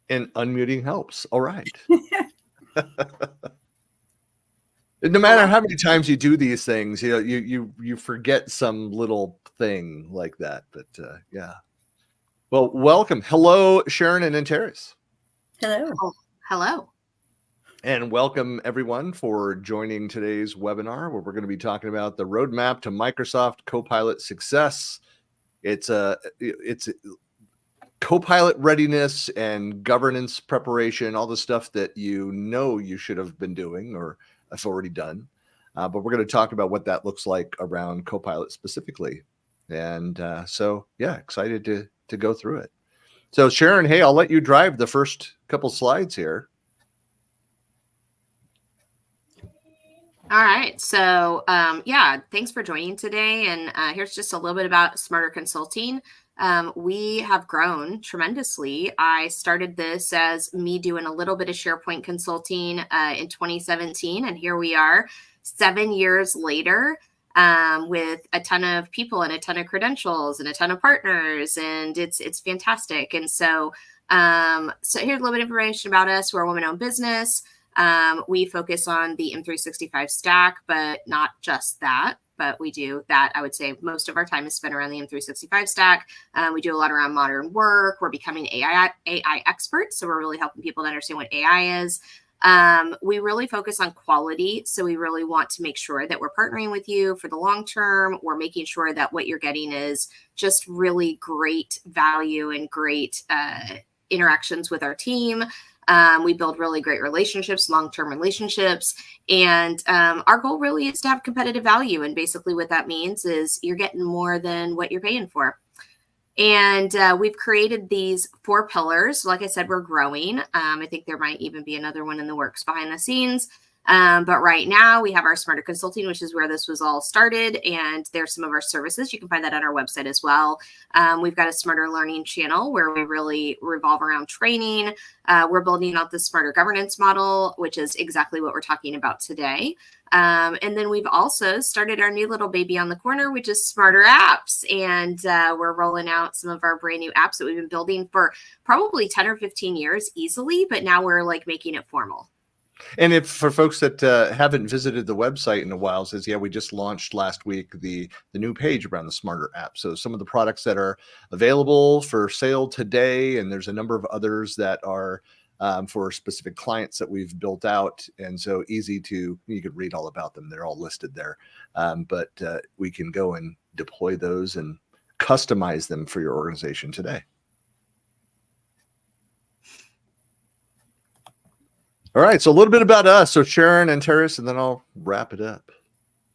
And unmuting helps. All right. No matter how many times you do these things, you forget some little thing like that. But yeah. Well, welcome. Hello, Sharon and Antares. Hello. Oh, hello. And welcome everyone for joining today's webinar, where we're going to be talking about the roadmap to Microsoft Copilot success. It's Copilot readiness and governance preparation, all the stuff that you should have been doing or have already done. But we're going to talk about what that looks like around Copilot specifically. And so, yeah, excited to go through it. So Sharon, hey, I'll let you drive the first couple slides here. All right. So, yeah, thanks for joining today. And here's just a little bit about Smarter Consulting. We have grown tremendously. I started this as me doing a little bit of SharePoint consulting in 2017. And here we are 7 years later with a ton of people and a ton of credentials and a ton of partners. And it's fantastic. And so, so here's a little bit of information about us. We're a woman-owned business. We focus on the M365 stack, but not just that. But we do that. I would say most of our time is spent around the M365 stack. We do a lot around modern work. We're becoming AI experts. So we're really helping people to understand what AI is. We really focus on quality. So we really want to make sure that we're partnering with you for the long term. We're making sure that what you're getting is just really great value and great interactions with our team. We build really great relationships, long-term relationships. And our goal really is to have competitive value. And basically what that means is you're getting more than what you're paying for. And we've created these 4 pillars. Like I said, we're growing. I think there might even be another one in the works behind the scenes. But right now we have our Smarter Consulting, which is where this was all started. And there's some of our services. You can find that on our website as well. We've got a Smarter Learning channel where we really revolve around training. We're building out the Smarter Governance model, which is exactly what we're talking about today. And then we've also started our new little baby on the corner, which is Smarter Apps. And we're rolling out some of our brand new apps that we've been building for probably 10 or 15 years easily. But now we're like making it formal. And if for folks that haven't visited the website in a while, says, yeah, we just launched last week the new page around the Smarter app. So some of the products that are available for sale today, and there's a number of others that are for specific clients that we've built out. And so you can read all about them. They're all listed there. But we can go and deploy those and customize them for your organization today. All right, so a little bit about us. So Sharon and Antares, and then I'll wrap it up.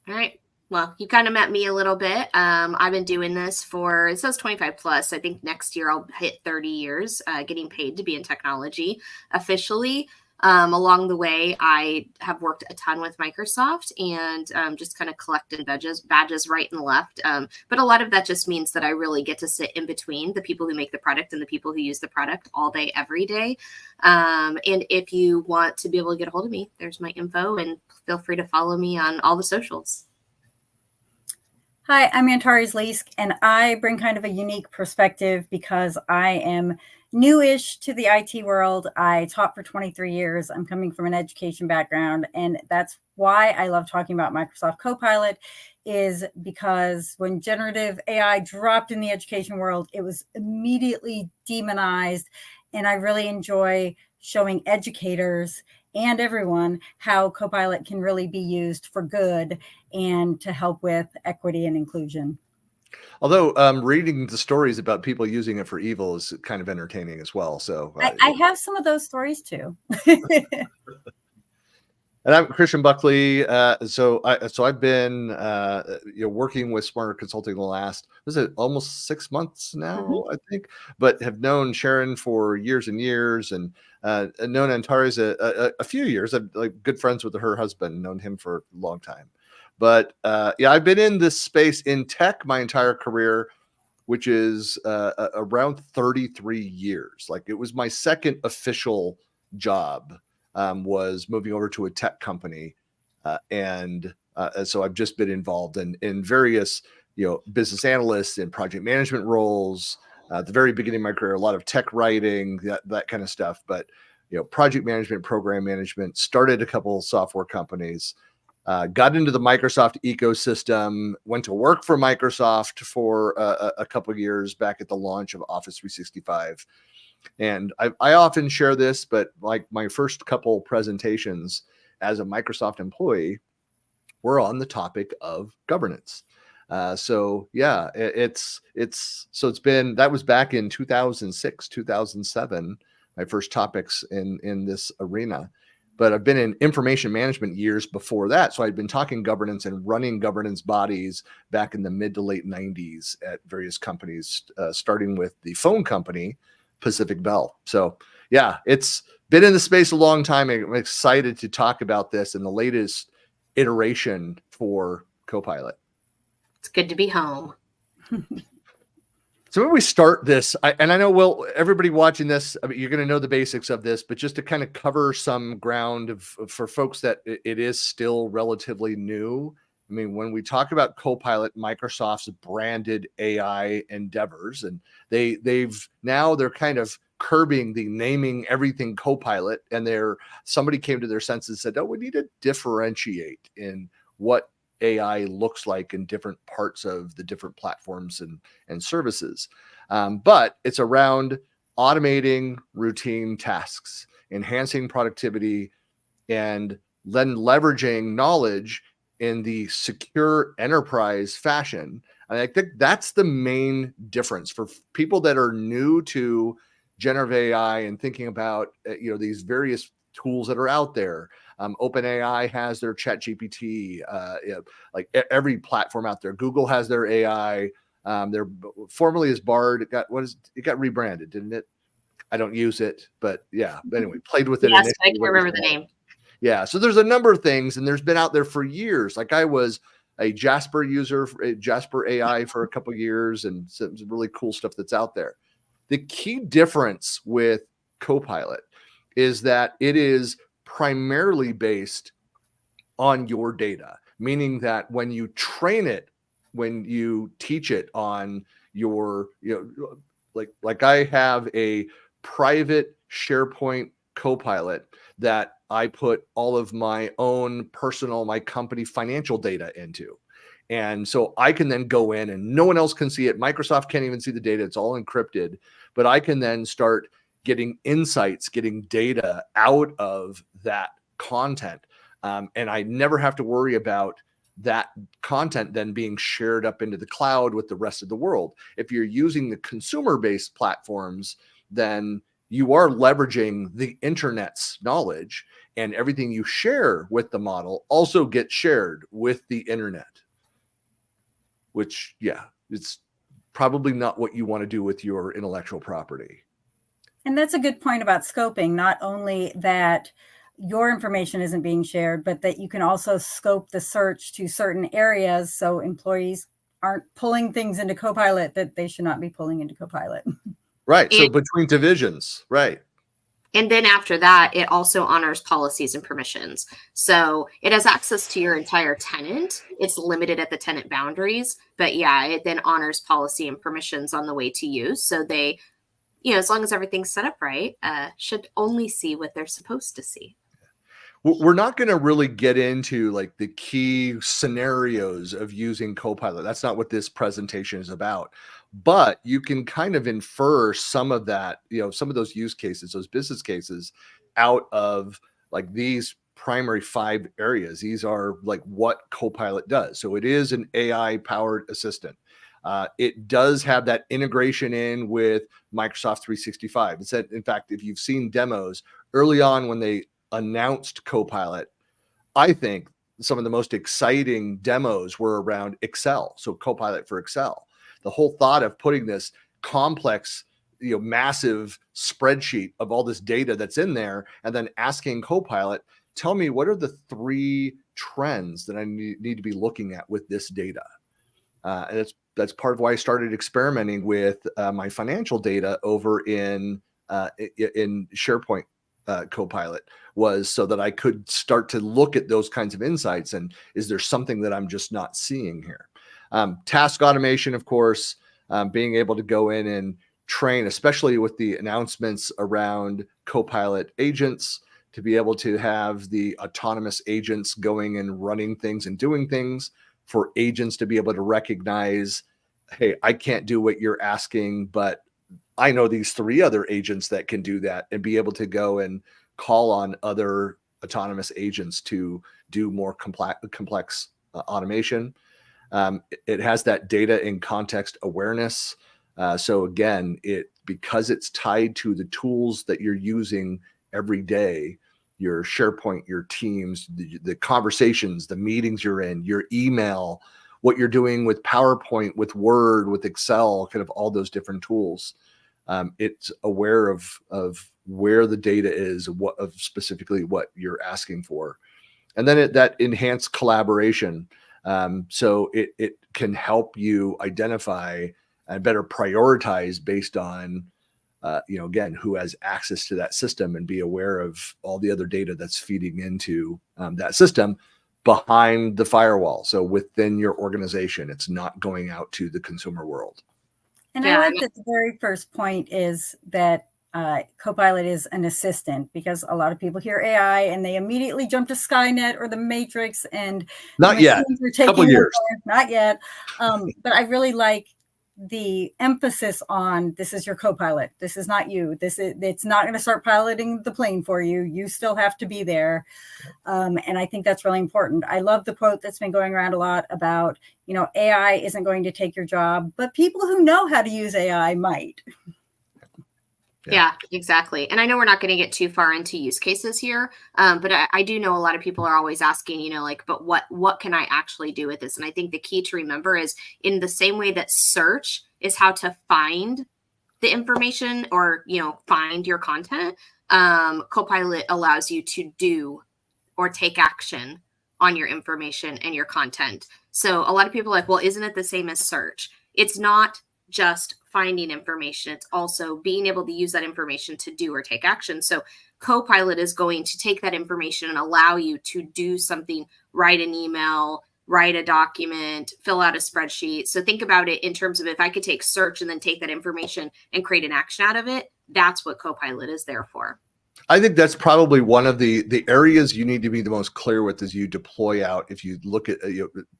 All right. Well, you kind of met me a little bit. I've been doing this for, it says 25 plus. I think next year I'll hit 30 years getting paid to be in technology officially. Along the way, I have worked a ton with Microsoft and just kind of collected badges right and left. But a lot of that just means that I really get to sit in between the people who make the product and the people who use the product all day, every day. And if you want to be able to get a hold of me, there's my info, and feel free to follow me on all the socials. Hi, I'm Antares Leask, and I bring kind of a unique perspective because I am newish to the IT world. I taught for 23 years. I'm coming from an education background, and that's why I love talking about Microsoft Copilot, is because when generative AI dropped in the education world, it was immediately demonized, and I really enjoy showing educators and everyone how Copilot can really be used for good and to help with equity and inclusion. Although reading the stories about people using it for evil is kind of entertaining as well. So I have some of those stories too. And I'm Christian Buckley. So I've been working with Smarter Consulting the last, almost 6 months now, I think, but have known Sharon for years and years, and known Antares a few years. I'm like good friends with her husband, known him for a long time. But I've been in this space in tech my entire career, which is around 33 years. Like it was my second official job. Was moving over to a tech company. And so I've just been involved in various, business analysts and project management roles, At the very beginning of my career, a lot of tech writing, that kind of stuff. But project management, program management, started a couple of software companies, got into the Microsoft ecosystem, went to work for Microsoft for a couple of years back at the launch of Office 365. And I often share this, but like my first couple presentations as a Microsoft employee were on the topic of governance. So yeah, it's been, that was back in 2006, 2007, my first topics in this arena. But I've been in information management years before that. So I'd been talking governance and running governance bodies back in the mid to late 90s at various companies, starting with the phone company, Pacific Bell. So yeah, it's been in the space a long time. I'm excited to talk about this and the latest iteration for Copilot. It's good to be home. So when we start this, I know, everybody watching this, I mean, you're going to know the basics of this, but just to kind of cover some ground for folks that it is still relatively new. I mean, when we talk about Copilot, Microsoft's branded AI endeavors, and they're kind of curbing the naming everything Copilot, and somebody came to their senses and said, oh, we need to differentiate in what AI looks like in different parts of the different platforms and services. But it's around automating routine tasks, enhancing productivity, and then leveraging knowledge in the secure enterprise fashion. And I think that's the main difference for people that are new to generative AI and thinking about these various tools that are out there. OpenAI has their ChatGPT, like every platform out there. Google has their AI. They're formerly as Bard. It got rebranded, didn't it? I don't use it, but yeah. Anyway, played with it. Yes, I can remember the name. Yeah. So there's a number of things, and there's been out there for years. Like I was a Jasper user, Jasper AI for a couple of years, and some really cool stuff that's out there. The key difference with Copilot is that it is primarily based on your data, meaning that when you train it, when you teach it on your, like I have a private SharePoint Copilot that I put all of my own personal, my company financial data into. And so I can then go in and no one else can see it. Microsoft can't even see the data. It's all encrypted, but I can then start getting insights, getting data out of that content. And I never have to worry about that content then being shared up into the cloud with the rest of the world. If you're using the consumer-based platforms, then you are leveraging the internet's knowledge, and everything you share with the model also gets shared with the internet, which, yeah, it's probably not what you want to do with your intellectual property. And that's a good point about scoping, not only that your information isn't being shared, but that you can also scope the search to certain areas so employees aren't pulling things into Copilot that they should not be pulling into Copilot. Right. So between divisions, right. And then after that, it also honors policies and permissions. So it has access to your entire tenant. It's limited at the tenant boundaries, but yeah, it then honors policy and permissions on the way to use. So they, as long as everything's set up right, should only see what they're supposed to see. We're not going to really get into like the key scenarios of using Copilot. That's not what this presentation is about. But you can kind of infer some of that, some of those use cases, those business cases out of like these primary 5 areas. These are like what Copilot does. So it is an AI powered assistant. It does have that integration in with Microsoft 365. It's that, in fact, if you've seen demos early on when they announced Copilot, I think some of the most exciting demos were around Excel. So Copilot for Excel. The whole thought of putting this complex, massive spreadsheet of all this data that's in there, and then asking Copilot, tell me what are the 3 trends that I need to be looking at with this data. And that's part of why I started experimenting with my financial data over in SharePoint Copilot, was so that I could start to look at those kinds of insights. And is there something that I'm just not seeing here? Task automation, of course, being able to go in and train, especially with the announcements around Copilot agents, to be able to have the autonomous agents going and running things and doing things, for agents to be able to recognize, hey, I can't do what you're asking, but I know these 3 other agents that can do that, and be able to go and call on other autonomous agents to do more complex automation. It has that data in context awareness. So again, because it's tied to the tools that you're using every day, your SharePoint, your Teams, the conversations, the meetings you're in, your email, what you're doing with PowerPoint, with Word, with Excel, kind of all those different tools. It's aware of where the data is, of specifically what you're asking for. And then that enhanced collaboration. So it can help you identify and better prioritize based on, again, who has access to that system, and be aware of all the other data that's feeding into that system behind the firewall. So within your organization, it's not going out to the consumer world. And I like that the very first point is that Copilot is an assistant, because a lot of people hear AI and they immediately jump to Skynet or the Matrix, and not yet. Couple years. Not yet. But I really like the emphasis on, this is your Copilot. This is not you. It's not going to start piloting the plane for you. You still have to be there. And I think that's really important. I love the quote that's been going around a lot about, AI isn't going to take your job, but people who know how to use AI might. Yeah, exactly. And I know we're not going to get too far into use cases here, but I do know a lot of people are always asking, but what can I actually do with this? And I think the key to remember is, in the same way that search is how to find the information or, find your content, Copilot allows you to do or take action on your information and your content. So a lot of people are like, well, isn't it the same as search? It's not just finding information. It's also being able to use that information to do or take action. So Copilot is going to take that information and allow you to do something, write an email, write a document, fill out a spreadsheet. So think about it in terms of, if I could take search and then take that information and create an action out of it, that's what Copilot is there for. I think that's probably one of the areas you need to be the most clear with as you deploy out. If you look at,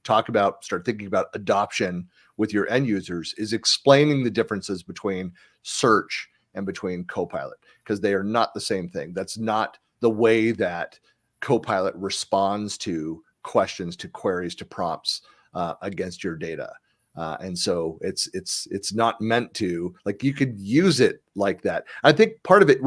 start thinking about adoption with your end users, is explaining the differences between search and between Copilot, because they are not the same thing. That's not the way that Copilot responds to questions, to queries, to prompts against your data. And so it's not meant to, like, you could use it like that. I think part of it,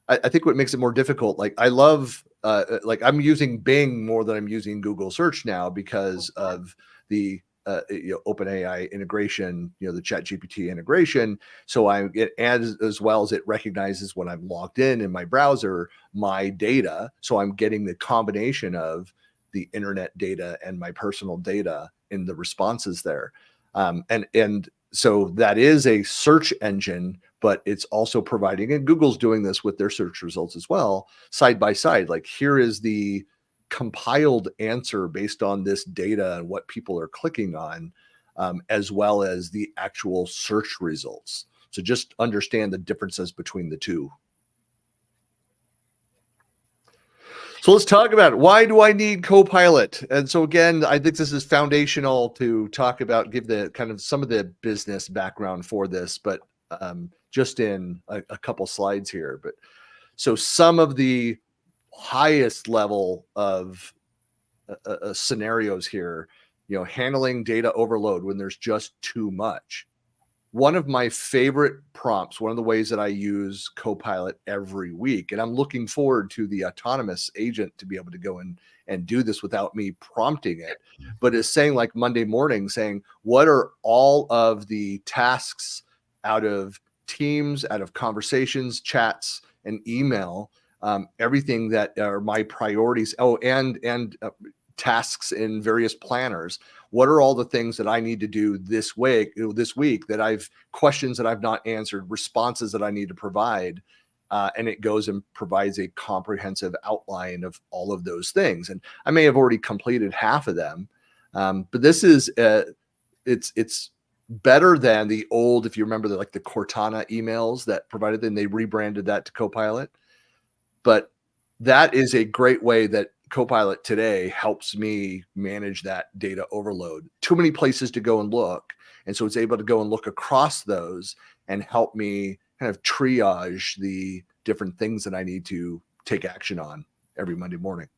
I think what makes it more difficult, like, I love, I'm using Bing more than I'm using Google search now, because of the OpenAI integration, the ChatGPT integration. So as well as it recognizes when I'm logged in my browser, my data. So I'm getting the combination of the internet data and my personal data in the responses there. And so that is a search engine, but it's also providing, and Google's doing this with their search results as well, side by side. Like, here is the compiled answer based on this data and what people are clicking on, as well as the actual search results. So just understand the differences between the two. So let's talk about it. Why do I need Copilot? And so again, I think this is foundational to talk about, give the kind of some of the business background for this, but just in a couple slides here. But so some of the highest level of scenarios here, handling data overload when there's just too much. One of my favorite prompts, one of the ways that I use Copilot every week, and I'm looking forward to the autonomous agent to be able to go in and do this without me prompting it, but is saying, like, Monday morning, saying, what are all of the tasks out of Teams, out of conversations, chats, and email, everything that are my priorities. Oh, and tasks in various planners. What are all the things that I need to do this week that questions that I've not answered, responses that I need to provide, and it goes and provides a comprehensive outline of all of those things. And I may have already completed half of them, but this is it's better than the old, if you remember, like the Cortana emails that provided them, they rebranded that to Copilot. But that is a great way that Copilot today helps me manage that data overload. Too many places to go and look. And so it's able to go and look across those and help me kind of triage the different things that I need to take action on every Monday morning.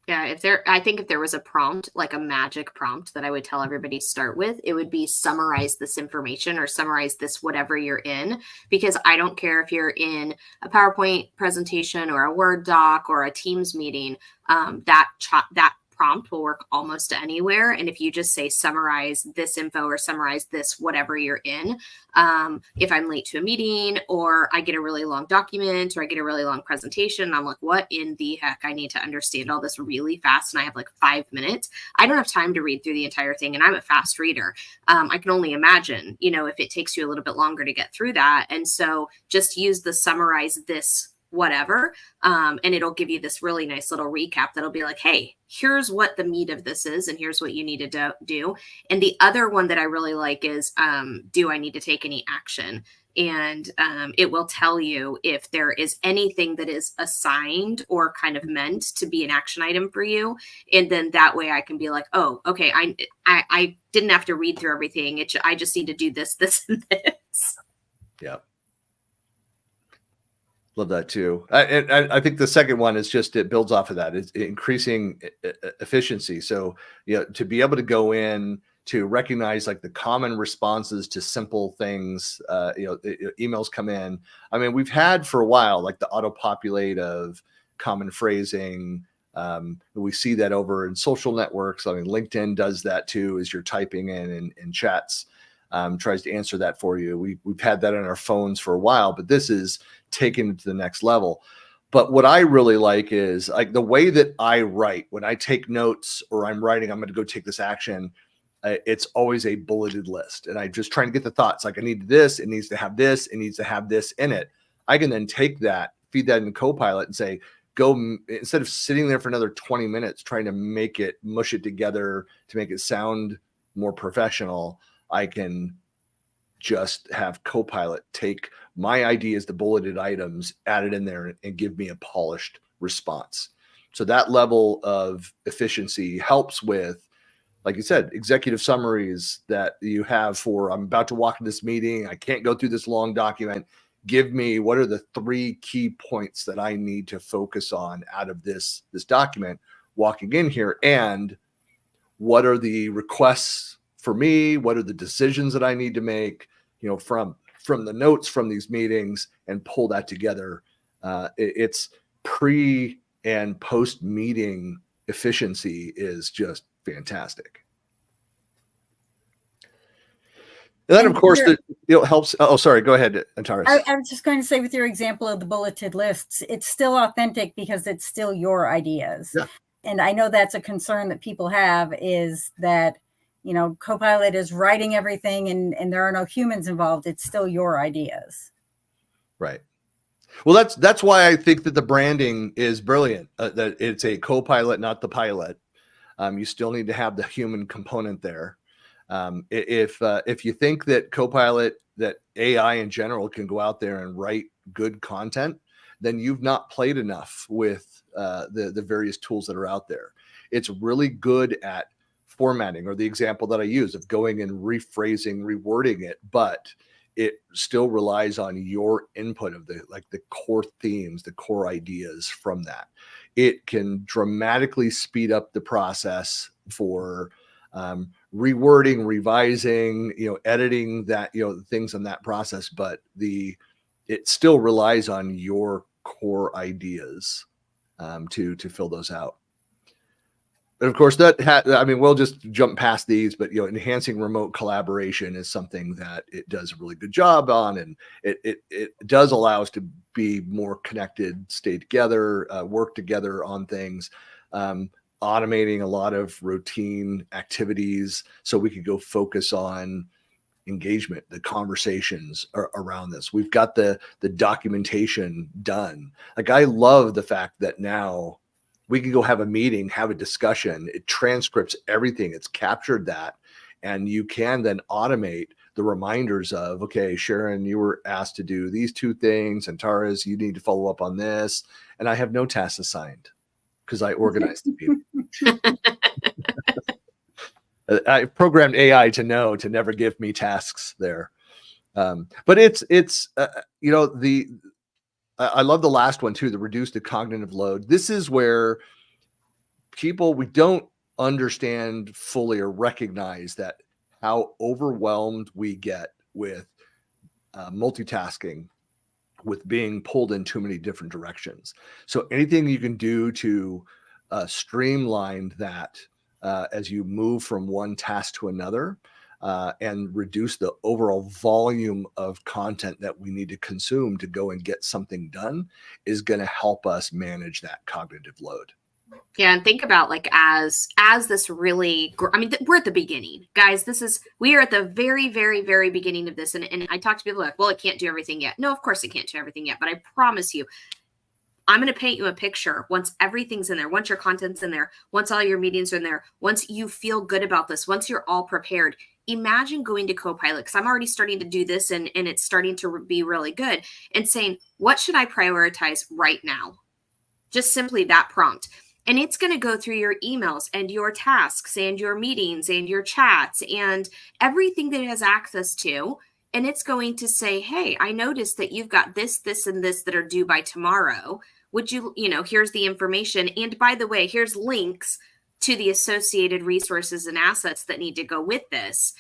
Yeah, I think if there was a prompt, like a magic prompt that I would tell everybody to start with, it would be summarize this information or summarize this whatever you're in, because I don't care if you're in a PowerPoint presentation or a Word doc or a Teams meeting, that prompt will work almost anywhere. And if you just say summarize this info or summarize this whatever you're in, if I'm late to a meeting or I get a really long document or I get a really long presentation, I'm like, what in the heck? I need to understand all this really fast and I have like 5 minutes. I don't have time to read through the entire thing, and I'm a fast reader. I can only imagine, if it takes you a little bit longer to get through that. And so just use the summarize this whatever, and it'll give you this really nice little recap that'll be like, hey, here's what the meat of this is and here's what you need to do. And the other one that I really like is, do I need to take any action? And it will tell you if there is anything that is assigned or kind of meant to be an action item for you. And then that way I can be like, oh, okay, I didn't have to read through everything. I just need to do this, and this. Yeah. Love that too. I think the second one is just, it builds off of that. It's increasing efficiency. So, to be able to go in to recognize like the common responses to simple things, emails come in. I mean, we've had for a while, like the auto populate of common phrasing. We see that over in social networks. I mean, LinkedIn does that too, as you're typing in chats. Tries to answer that for you. We've had that on our phones for a while, but this is taken it to the next level. But what I really like is like the way that I write when I take notes or I'm writing, I'm going to go take this action. It's always a bulleted list, and I just try to get the thoughts. Like I need this, it needs to have this, it needs to have this in it. I can then take that, feed that in Copilot, and say, go, instead of sitting there for another 20 minutes trying to mush it together to make it sound more professional. I can just have Copilot take my ideas, the bulleted items, add it in there and give me a polished response. So that level of efficiency helps with, like you said, executive summaries that you have for, I'm about to walk into this meeting, I can't go through this long document. Give me, what are the 3 key points that I need to focus on out of this document walking in here? And what are the requests for me? What are the decisions that I need to make, from the notes from these meetings, and pull that together? It's pre and post meeting efficiency is just fantastic. And then, of course, it helps. Oh, sorry. Go ahead, Antares. I was just going to say, with your example of the bulleted lists, it's still authentic because it's still your ideas. Yeah. And I know that's a concern that people have, is that, Copilot is writing everything and there are no humans involved. It's still your ideas. Right. Well, that's why I think that the branding is brilliant, that it's a Copilot, not the pilot. You still need to have the human component there. If you think that Copilot, that AI in general can go out there and write good content, then you've not played enough with the various tools that are out there. It's really good at formatting, or the example that I use of going and rephrasing, rewording it, but it still relies on your input of the core themes, the core ideas from that. It can dramatically speed up the process for rewording, revising, editing that, things in that process, but it still relies on your core ideas to fill those out. And of course, we'll just jump past these, but enhancing remote collaboration is something that it does a really good job on, and it does allow us to be more connected, stay together, work together on things, automating a lot of routine activities so we can go focus on engagement, the conversations around this. We've got the documentation done. Like, I love the fact that now we can go have a meeting, have a discussion. It transcripts everything. It's captured that. And you can then automate the reminders of, okay, Sharon, you were asked to do these 2 things, and Tara's, you need to follow up on this. And I have no tasks assigned because I organized the people. I programmed AI to know to never give me tasks there. But it's you know, I love the last one too, the reduce the cognitive load. This is where we don't understand fully or recognize that how overwhelmed we get with multitasking, with being pulled in too many different directions. So anything you can do to streamline that as you move from one task to another, and reduce the overall volume of content that we need to consume to go and get something done, is going to help us manage that cognitive load. Yeah, and think about like as this really, I mean, we're at the beginning, guys. We are at the very, very, very beginning of this. And I talk to people like, well, it can't do everything yet. No, of course it can't do everything yet. But I promise you, I'm going to paint you a picture once everything's in there, once your content's in there, once all your meetings are in there, once you feel good about this, once you're all prepared. Imagine going to Copilot, because I'm already starting to do this and it's starting to be really good, and saying, what should I prioritize right now? Just simply that prompt. And it's going to go through your emails and your tasks and your meetings and your chats and everything that it has access to. And it's going to say, hey, I noticed that you've got this, this, and this that are due by tomorrow. Would you, here's the information. And by the way, here's links to the associated resources and assets that need to go with this.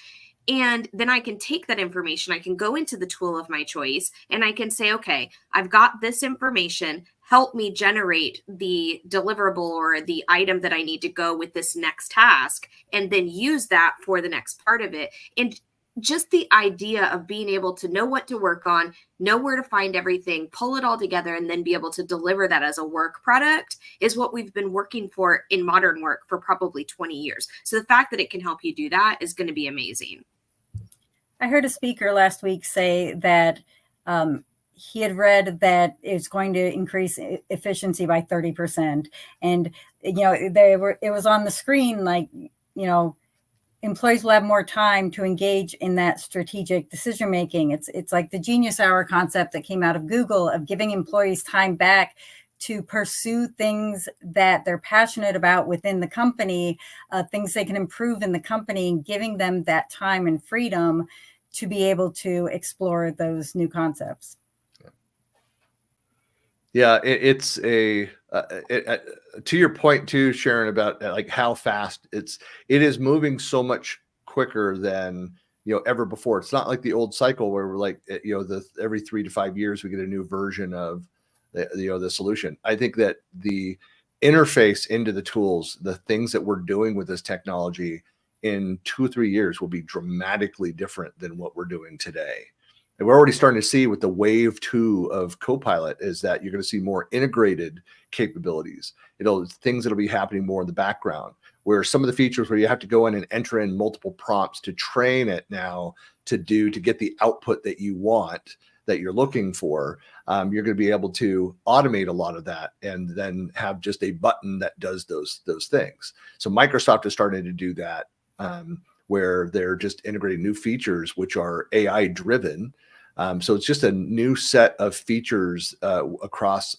And then I can take that information, I can go into the tool of my choice, and I can say, okay, I've got this information, help me generate the deliverable or the item that I need to go with this next task, and then use that for the next part of it. And just the idea of being able to know what to work on, know where to find everything, pull it all together, and then be able to deliver that as a work product is what we've been working for in modern work for probably 20 years. So the fact that it can help you do that is going to be amazing. I heard a speaker last week say that he had read that it's going to increase efficiency by 30%. And, it was on the screen, like, employees will have more time to engage in that strategic decision making. It's like the genius hour concept that came out of Google of giving employees time back to pursue things that they're passionate about within the company, things they can improve in the company, and giving them that time and freedom to be able to explore those new concepts. Yeah, it's to your point too, Sharon, about like how fast it is moving so much quicker than ever before. It's not like the old cycle where we're like every 3 to 5 years we get a new version of the solution. I think that the interface into the tools, the things that we're doing with this technology in 2 or 3 years will be dramatically different than what we're doing today. And we're already starting to see with the wave 2 of Copilot is that you're going to see more integrated capabilities. Things that'll be happening more in the background, where some of the features where you have to go in and enter in multiple prompts to train it now to get the output that you want, that you're looking for. You're going to be able to automate a lot of that and then have just a button that does those things. So Microsoft is starting to do that, where they're just integrating new features which are AI driven. So it's just a new set of features across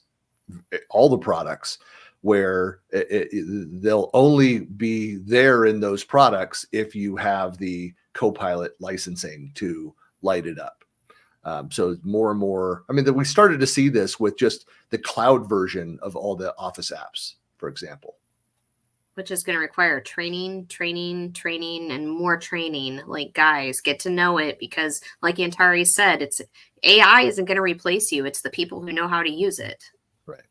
all the products, where they'll only be there in those products if you have the Copilot licensing to light it up. So more and more, we started to see this with just the cloud version of all the Office apps, for example. Which is going to require training, and more training. Like, guys, get to know it, because like Antari said, AI isn't going to replace you. It's the people who know how to use it. Right.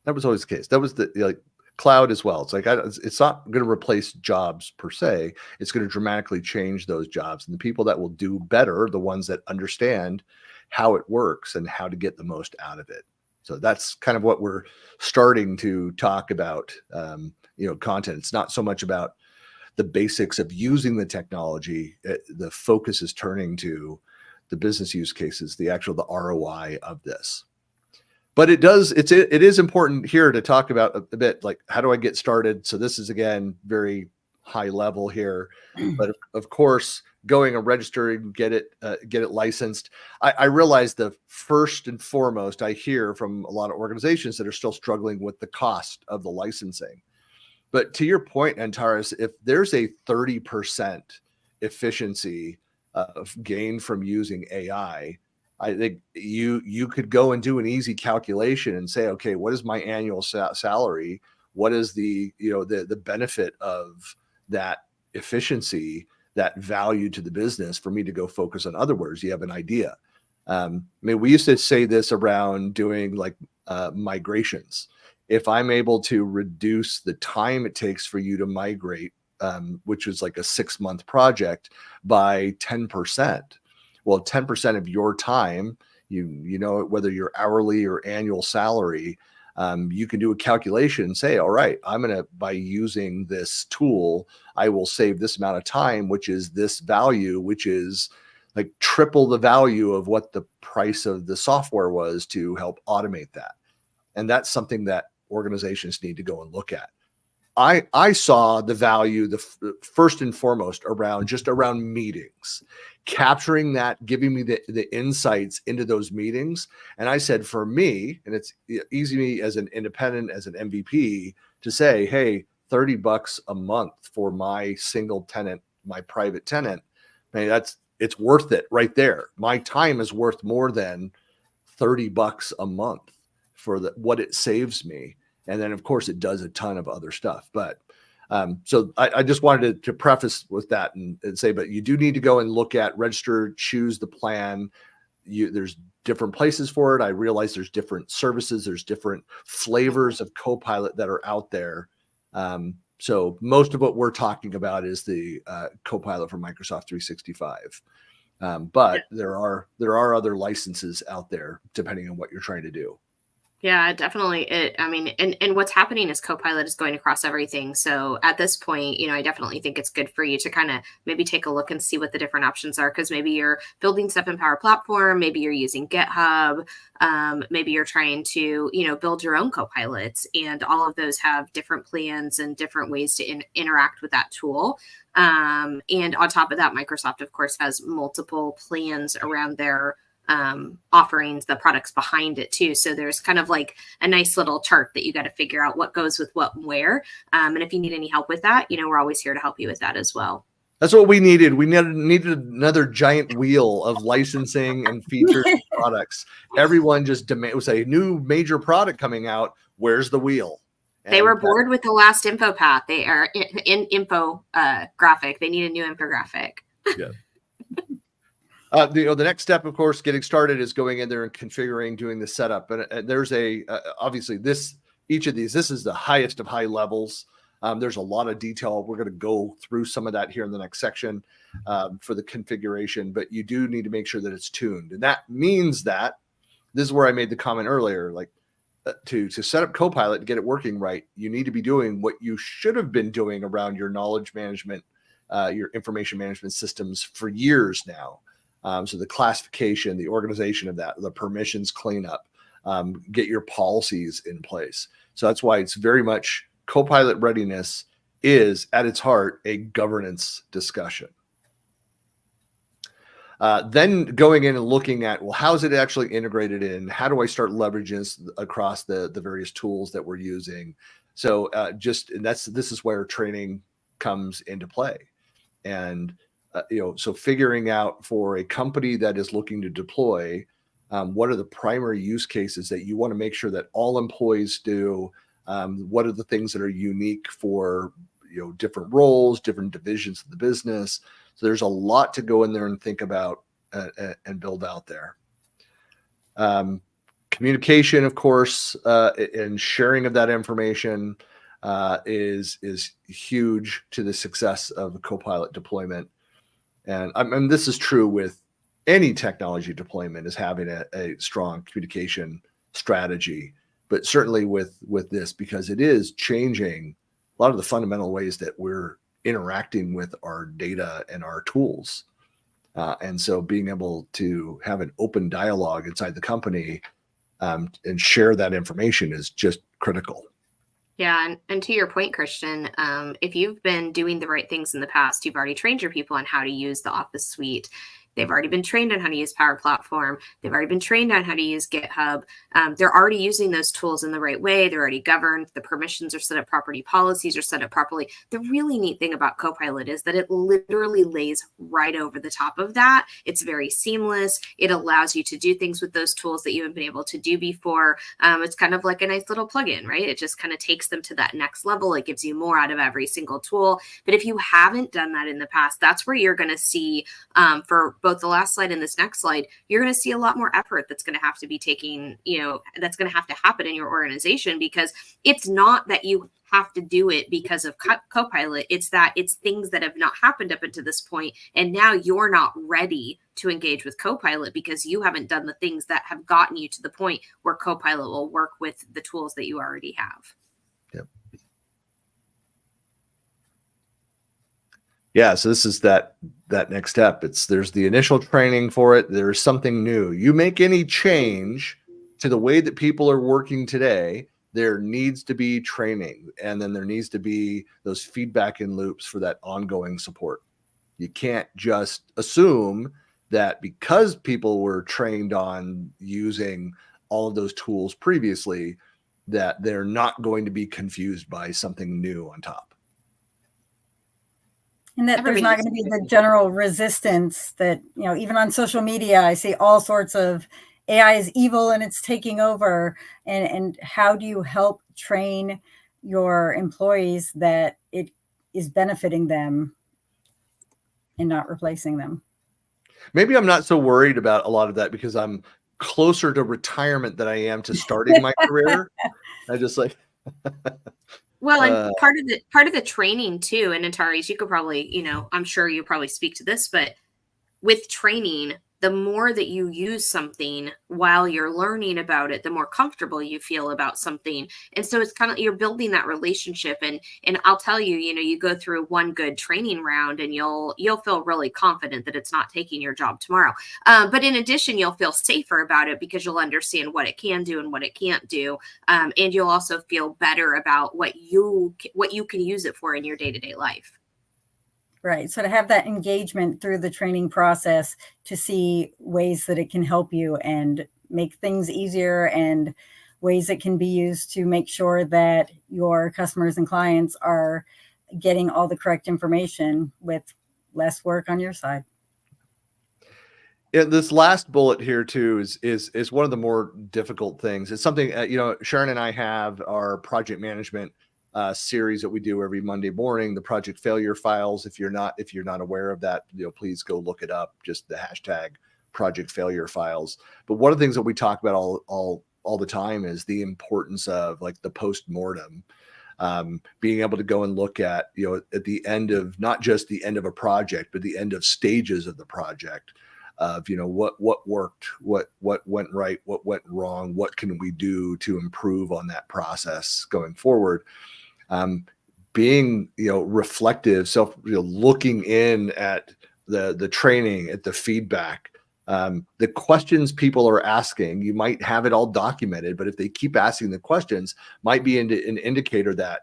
That was always the case. That was the cloud as well. It's like, it's not going to replace jobs per se. It's going to dramatically change those jobs. And the people that will do better are the ones that understand how it works and how to get the most out of it. So that's kind of what we're starting to talk about. Content. It's not so much about the basics of using the technology. The focus is turning to the business use cases, the ROI of this. But it is important here to talk about a bit, like, how do I get started? So this is, again, very high level here, but of course, going and registering, get it licensed. I realize the first and foremost, I hear from a lot of organizations that are still struggling with the cost of the licensing. But to your point, Antares, if there's a 30% efficiency of gain from using AI, I think you could go and do an easy calculation and say, okay, what is my annual salary? What is the the benefit of that efficiency, that value to the business for me to go focus on other words? You have an idea. I mean, we used to say this around doing like migrations. If I'm able to reduce the time it takes for you to migrate, which is like a 6-month project, by 10%, well, 10% of your time, you know, whether you're hourly or annual salary, you can do a calculation and say, all right, by using this tool, I will save this amount of time, which is this value, which is like triple the value of what the price of the software was to help automate that. And that's something that organizations need to go and look at. I saw the value, first and foremost, around meetings, capturing that, giving me the insights into those meetings. And I said, for me, and it's easy as an independent, as an MVP, to say, hey, $30 a month for my single tenant, my private tenant, man, it's worth it right there. My time is worth more than $30 a month for what it saves me. And then, of course, it does a ton of other stuff. But so I just wanted to preface with that and say, but you do need to go and look at, register, choose the plan. There's different places for it. I realize there's different services. There's different flavors of Copilot that are out there. So most of what we're talking about is the Copilot for Microsoft 365. But there are other licenses out there depending on what you're trying to do. Yeah, definitely. And what's happening is Copilot is going across everything. So at this point, I definitely think it's good for you to kind of maybe take a look and see what the different options are. Because maybe you're building stuff in Power Platform, maybe you're using GitHub, maybe you're trying to, build your own Copilots, and all of those have different plans and different ways to interact with that tool. And on top of that, Microsoft, of course, has multiple plans around their offerings, the products behind it too. So there's kind of like a nice little chart that you got to figure out what goes with what and where. And if you need any help with that, we're always here to help you with that as well. That's what we needed. We needed another giant wheel of licensing and features and products. Everyone just was a new major product coming out. Where's the wheel? They were bored with the last info path. They are in info graphic. They need a new infographic. Yeah. The next step, of course, getting started is going in there and configuring, doing the setup. And there's obviously each of these, this is the highest of high levels. There's a lot of detail. We're going to go through some of that here in the next section for the configuration, but you do need to make sure that it's tuned. And that means that this is where I made the comment earlier, like to set up Copilot to get it working right, you need to be doing what you should have been doing around your knowledge management, your information management systems for years now. So the classification, the organization of that, the permissions cleanup, get your policies in place. So that's why it's very much Copilot readiness is at its heart a governance discussion. Then going in and looking at, well, how is it actually integrated in? How do I start leveraging this across the various tools that we're using? So this is where training comes into play. And so figuring out for a company that is looking to deploy, what are the primary use cases that you want to make sure that all employees do? What are the things that are unique for different roles, different divisions of the business? So there's a lot to go in there and think about and build out there. Communication, of course, and sharing of that information is huge to the success of a Copilot deployment. And this is true with any technology deployment, is having a strong communication strategy, but certainly with this, because it is changing a lot of the fundamental ways that we're interacting with our data and our tools. And so being able to have an open dialogue inside the company and share that information is just critical. Yeah, and to your point, Christian, if you've been doing the right things in the past, you've already trained your people on how to use the Office suite. They've already been trained on how to use Power Platform. They've already been trained on how to use GitHub. They're already using those tools in the right way. They're already governed. The permissions are set up properly. Policies are set up properly. The really neat thing about Copilot is that it literally lays right over the top of that. It's very seamless. It allows you to do things with those tools that you haven't been able to do before. It's kind of like a nice little plugin, right? It just kind of takes them to that next level. It gives you more out of every single tool. But if you haven't done that in the past, that's where you're going to see, for both the last slide and this next slide, you're going to see a lot more effort that's going to have to be taking, that's going to have to happen in your organization, because it's not that you have to do it because of Copilot. It's that it's things that have not happened up until this point, and now you're not ready to engage with Copilot because you haven't done the things that have gotten you to the point where Copilot will work with the tools that you already have. Yep. Yeah, so this is that next step. There's the initial training for it. There's something new. You make any change to the way that people are working today, there needs to be training, and then there needs to be those feedback in loops for that ongoing support. You can't just assume that because people were trained on using all of those tools previously, that they're not going to be confused by something new on top. And that there's not going to be the general resistance that, even on social media, I see all sorts of AI is evil and it's taking over. And how do you help train your employees that it is benefiting them and not replacing them? Maybe I'm not so worried about a lot of that because I'm closer to retirement than I am to starting my career. I just like... Well, and part of the training too, and Antares, you could probably, I'm sure you probably speak to this, but with training, the more that you use something while you're learning about it, the more comfortable you feel about something. And so it's kind of, you're building that relationship. And I'll tell you, you go through one good training round and you'll feel really confident that it's not taking your job tomorrow. But in addition, you'll feel safer about it because you'll understand what it can do and what it can't do. And you'll also feel better about what you can use it for in your day-to-day life. Right. So to have that engagement through the training process to see ways that it can help you and make things easier and ways it can be used to make sure that your customers and clients are getting all the correct information with less work on your side. Yeah, this last bullet here too is one of the more difficult things. It's something, Sharon and I have our project management series that we do every Monday morning, the project failure files. If you're not aware of that, please go look it up. Just the hashtag project failure files. But one of the things that we talk about all the time is the importance of like the post-mortem, being able to go and look at, at the end of, not just the end of a project, but the end of stages of the project of, what worked, what went right, what went wrong, what can we do to improve on that process going forward. Being, reflective, looking in at the training, at the feedback, the questions people are asking, you might have it all documented, but if they keep asking the questions, might be an indicator that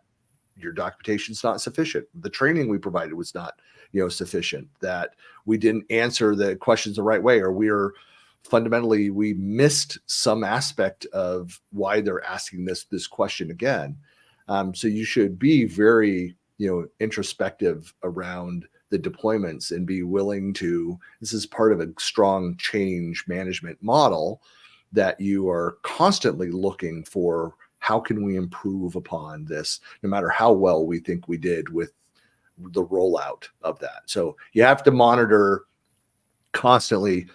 your documentation is not sufficient. The training we provided was not, sufficient, that we didn't answer the questions the right way, or we missed some aspect of why they're asking this question again. So you should be very, introspective around the deployments and be willing to, this is part of a strong change management model, that you are constantly looking for how can we improve upon this, no matter how well we think we did with the rollout of that. So you have to monitor, constantly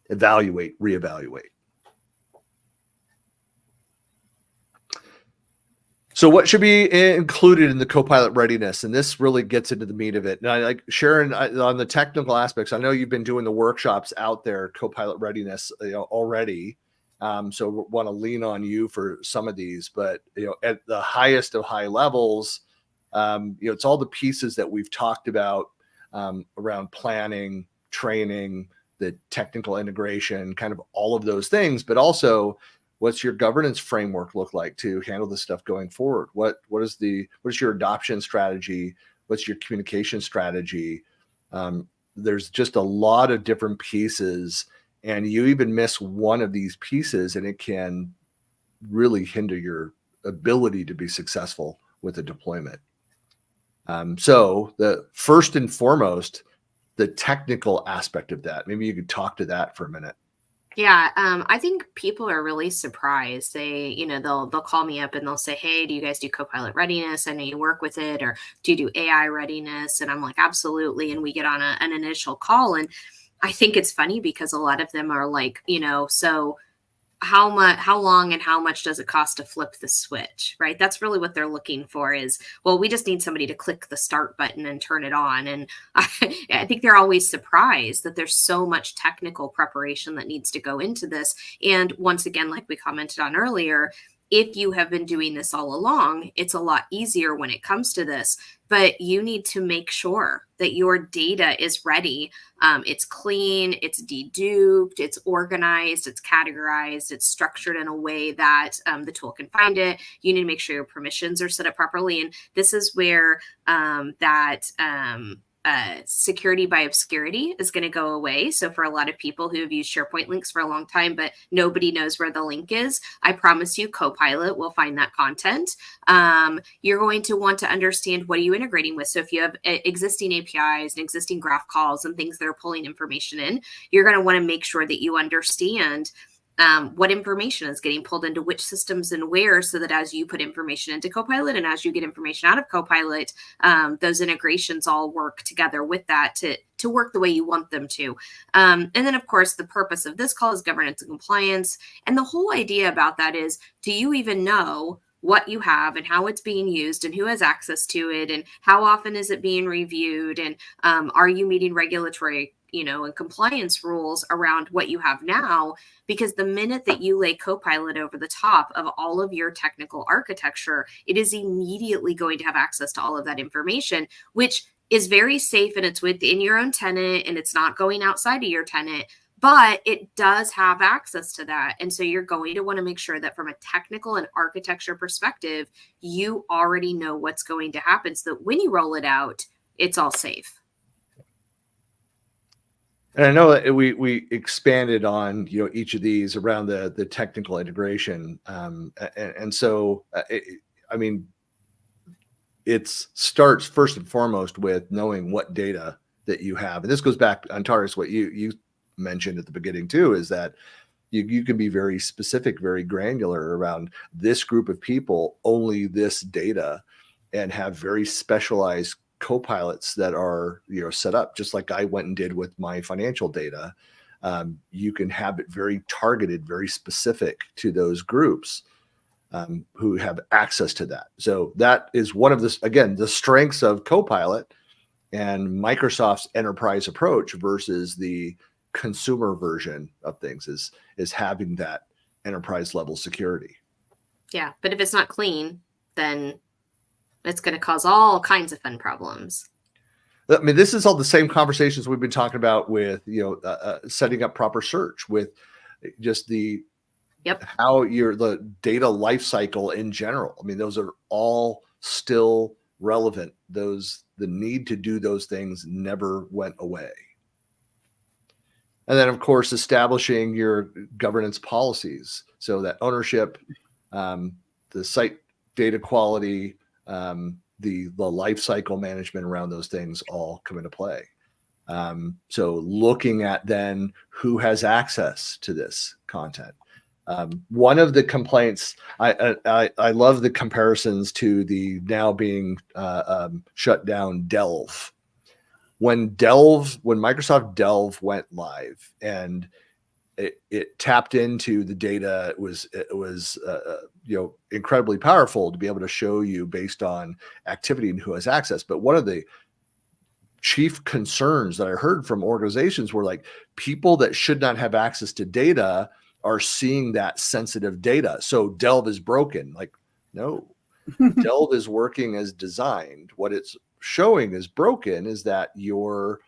evaluate, reevaluate. So what should be included in the Copilot readiness? And this really gets into the meat of it. And I like Sharon on the technical aspects. I know you've been doing the workshops out there, Copilot readiness, already. So want to lean on you for some of these, but at the highest of high levels, it's all the pieces that we've talked about around planning, training, the technical integration, kind of all of those things, but also What's your governance framework look like to handle this stuff going forward? What is your adoption strategy? What's your communication strategy? There's just a lot of different pieces, and you even miss one of these pieces and it can really hinder your ability to be successful with a deployment. So the first and foremost, the technical aspect of that, maybe you could talk to that for a minute. Yeah, I think people are really surprised. They'll call me up and they'll say, "Hey, do you guys do Copilot Readiness? I know you work with it, or do you do AI Readiness?" And I'm like, "Absolutely." And we get on an initial call, and I think it's funny because a lot of them are like, so how long and how much does it cost to flip the switch, right? That's really what they're looking for is, well, we just need somebody to click the start button and turn it on. And I think they're always surprised that there's so much technical preparation that needs to go into this. And once again, like we commented on earlier, if you have been doing this all along, it's a lot easier when it comes to this, but you need to make sure that your data is ready. It's clean, it's deduped, it's organized, it's categorized, it's structured in a way that the tool can find it. You need to make sure your permissions are set up properly. And this is where security by obscurity is going to go away. So for a lot of people who have used SharePoint links for a long time, but nobody knows where the link is, I promise you Copilot will find that content. You're going to want to understand what are you integrating with. So if you have existing APIs and existing graph calls and things that are pulling information in, you're going to want to make sure that you understand what information is getting pulled into which systems and where, so that as you put information into Copilot and as you get information out of Copilot, those integrations all work together with that to work the way you want them to. And then, of course, the purpose of this call is governance and compliance. And the whole idea about that is, do you even know what you have and how it's being used and who has access to it and how often is it being reviewed? And are you meeting regulatory and compliance rules around what you have now? Because the minute that you lay Copilot over the top of all of your technical architecture, it is immediately going to have access to all of that information, which is very safe and it's within your own tenant and it's not going outside of your tenant, but it does have access to that. And so you're going to want to make sure that from a technical and architecture perspective, you already know what's going to happen so that when you roll it out, it's all safe. And I know that we expanded on each of these around the technical integration, and so it starts first and foremost with knowing what data that you have, and this goes back, Antares, what you mentioned at the beginning too, is that you can be very specific, very granular around this group of people, only this data, and have very specialized Copilots that are set up just like I went and did with my financial data. You can have it very targeted, very specific to those groups who have access to that. So that is one of the strengths of Copilot and Microsoft's enterprise approach versus the consumer version of things is having that enterprise level security. Yeah, but if it's not clean, then it's going to cause all kinds of fun problems. I mean, this is all the same conversations we've been talking about with, setting up proper search, with just the how the data life cycle in general. I mean, those are all still relevant. The need to do those things never went away. And then, of course, establishing your governance policies so that ownership, the site data quality, the life cycle management around those things all come into play. So looking at then who has access to this content. One of the complaints, I love the comparisons to the now being shut down Delve. When Microsoft Delve went live and it tapped into the data, it was incredibly powerful to be able to show you based on activity and who has access. But one of the chief concerns that I heard from organizations were like, people that should not have access to data are seeing that sensitive data. So Delve is broken. Like, no, Delve is working as designed. What it's showing is broken is that your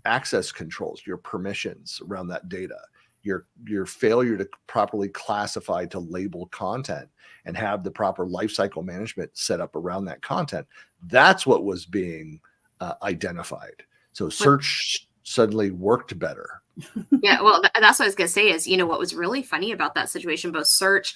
access controls, your permissions around that data. your failure to properly classify, to label content and have the proper lifecycle management set up around that content. That's what was being identified. So search suddenly worked better. Yeah, well, that's what I was going to say is, what was really funny about that situation, both search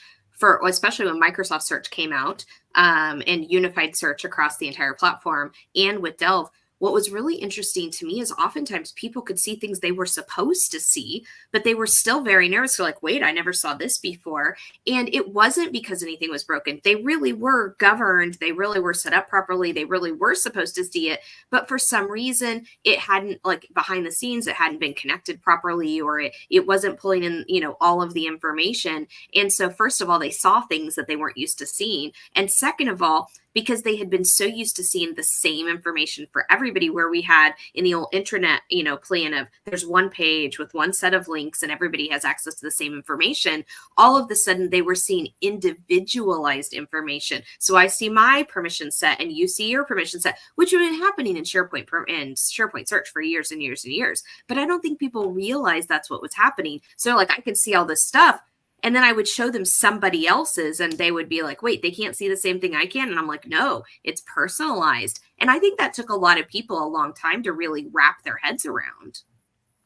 especially when Microsoft Search came out, and unified search across the entire platform, and with Delve, what was really interesting to me is oftentimes people could see things they were supposed to see, but they were still very nervous. They're like, wait, I never saw this before. And it wasn't because anything was broken. They really were governed. They really were set up properly. They really were supposed to see it. But for some reason, it hadn't, like behind the scenes, it hadn't been connected properly, or it wasn't pulling in, all of the information. And so first of all, they saw things that they weren't used to seeing. And second of all, because they had been so used to seeing the same information for everybody, where we had in the old intranet, plan of there's one page with one set of links and everybody has access to the same information. All of a sudden they were seeing individualized information. So I see my permission set and you see your permission set, which had been happening in SharePoint and SharePoint Search for years and years and years. But I don't think people realize that's what was happening. So like I could see all this stuff, and then I would show them somebody else's and they would be like, wait, they can't see the same thing I can. And I'm like, no, it's personalized. And I think that took a lot of people a long time to really wrap their heads around.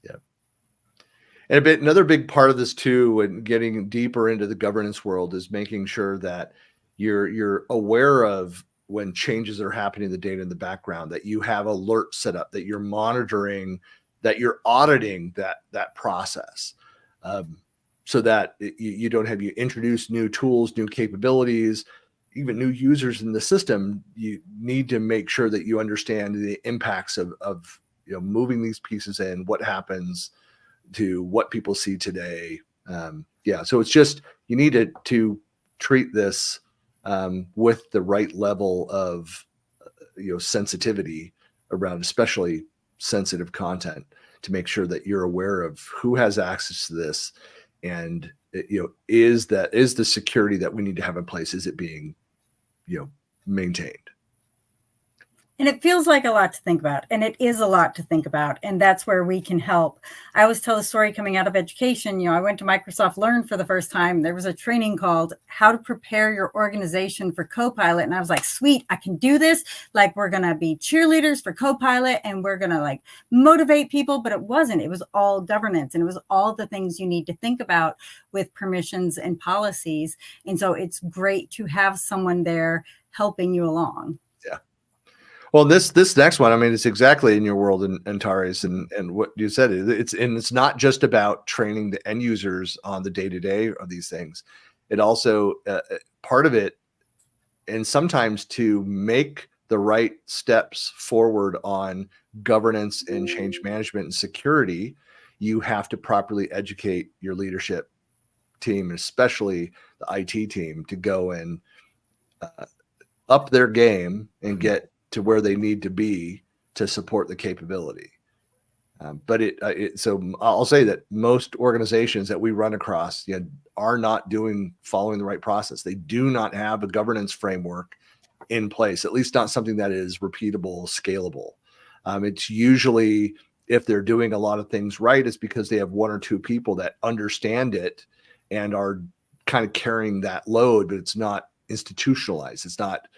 Yeah. And another big part of this too, and getting deeper into the governance world, is making sure that you're aware of when changes are happening in the data in the background, that you have alerts set up, that you're monitoring, that you're auditing that process. So that you don't have, you introduce new tools, new capabilities, even new users in the system. You need to make sure that you understand the impacts of moving these pieces in, what happens to what people see today. So it's just, you need to treat this with the right level of sensitivity around especially sensitive content, to make sure that you're aware of who has access to this. And is the security that we need to have in place, is it being maintained? And it feels like a lot to think about, and it is a lot to think about, and that's where we can help. I always tell a story coming out of education. I went to Microsoft Learn for the first time. There was a training called How to Prepare Your Organization for Copilot, and I was like, sweet, I can do this. Like, we're going to be cheerleaders for Copilot, and we're going to like motivate people, but it wasn't. It was all governance, and it was all the things you need to think about with permissions and policies. And so it's great to have someone there helping you along. Yeah. Well, this next one, I mean, it's exactly in your world, and Tari's, and what you said. It's not just about training the end users on the day-to-day of these things. It also part of it, and sometimes to make the right steps forward on governance and change management and security, you have to properly educate your leadership team, especially the IT team, to go and up their game and get to where they need to be to support the capability. But so I'll say that most organizations that we run across are not following the right process. They do not have a governance framework in place, at least not something that is repeatable, scalable. It's usually, if they're doing a lot of things right, it's because they have one or two people that understand it and are kind of carrying that load, but it's not institutionalized. It's not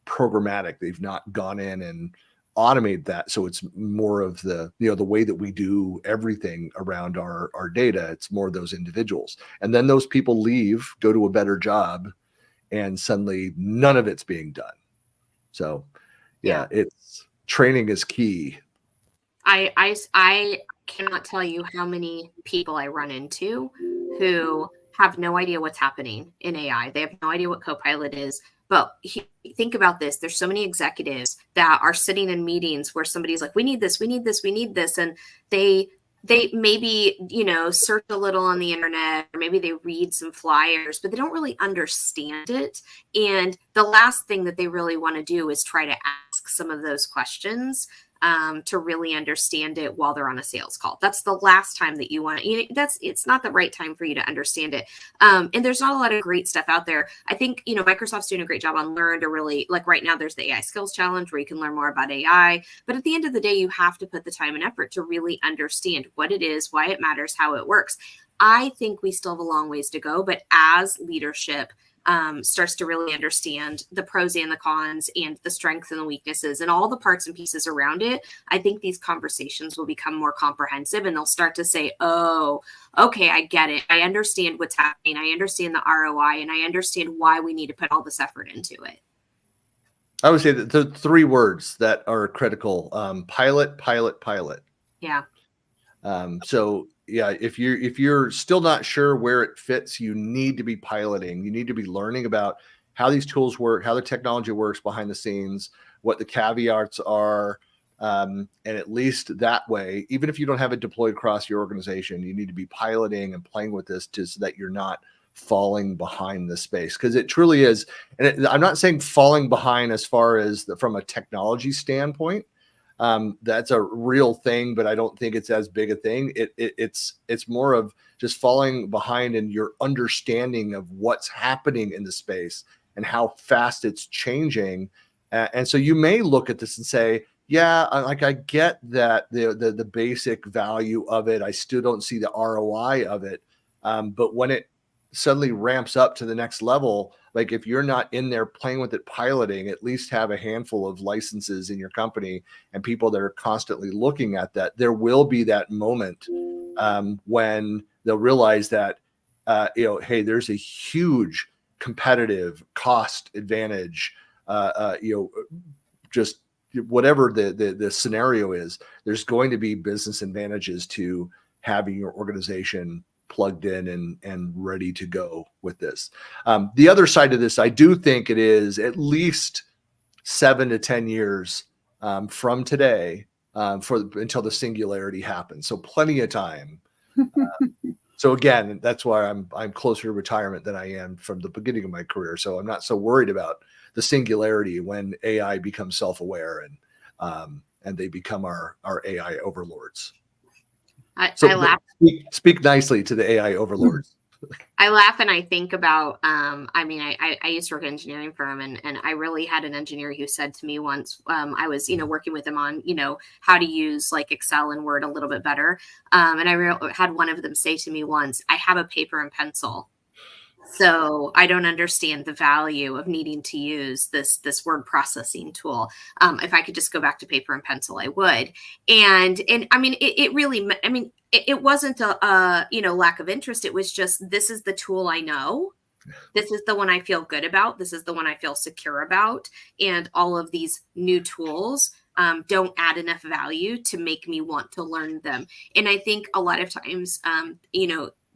programmatic. They've not gone in and automated that. So it's more of the way that we do everything around our data. It's more of those individuals. And then those people leave, go to a better job, and suddenly none of it's being done. So it's training is key. I cannot tell you how many people I run into who have no idea what's happening in AI. They have no idea what Copilot is. But think about this. There's so many executives that are sitting in meetings where somebody's like, we need this, we need this, we need this. And they maybe, search a little on the internet, or maybe they read some flyers, but they don't really understand it. And the last thing that they really want to do is try to ask some of those questions to really understand it while they're on a sales call. That's the last time that you want to, it's not the right time for you to understand it. And there's not a lot of great stuff out there. I think, Microsoft's doing a great job on Learn to really, like right now, there's the AI Skills Challenge where you can learn more about AI. But at the end of the day, you have to put the time and effort to really understand what it is, why it matters, how it works. I think we still have a long ways to go, but as leadership starts to really understand the pros and the cons and the strengths and the weaknesses and all the parts and pieces around it, I think these conversations will become more comprehensive, and they'll start to say, oh, okay, I get it. I understand what's happening. I understand the ROI, and I understand why we need to put all this effort into it. I would say that the 3 words that are critical: pilot, pilot, pilot. Yeah. So yeah, if you're still not sure where it fits, you need to be piloting. You need to be learning about how these tools work, how the technology works behind the scenes, what the caveats are. And at least that way, even if you don't have it deployed across your organization, you need to be piloting and playing with this so that you're not falling behind the space, because it truly is. And I'm not saying falling behind as far as from a technology standpoint. That's a real thing, but I don't think it's as big a thing. It's more of just falling behind in your understanding of what's happening in the space and how fast it's changing. And so you may look at this and say, yeah, I get that the basic value of it. I still don't see the ROI of it. But when it suddenly ramps up to the next level, like if you're not in there playing with it, piloting, at least have a handful of licenses in your company and people that are constantly looking at that, there will be that moment when they'll realize that, hey, there's a huge competitive cost advantage, just whatever the scenario is, there's going to be business advantages to having your organization plugged in and ready to go with this. The other side of this, I do think it is at least 7 to 10 years from today until the singularity happens. So plenty of time. So again, that's why I'm closer to retirement than I am from the beginning of my career. So I'm not so worried about the singularity when AI becomes self-aware and they become our AI overlords. I laugh. Speak nicely to the AI overlords. I laugh and I think about, I used to work at an engineering firm, and I really had an engineer who said to me once, I was, working with him on, how to use like Excel and Word a little bit better. And I had one of them say to me once, I have a paper and pencil. So I don't understand the value of needing to use this word processing tool. If I could just go back to paper and pencil, I would. And I mean, it really, it wasn't a lack of interest. It was just, this is the tool I know. This is the one I feel good about. This is the one I feel secure about. And all of these new tools don't add enough value to make me want to learn them. And I think a lot of times,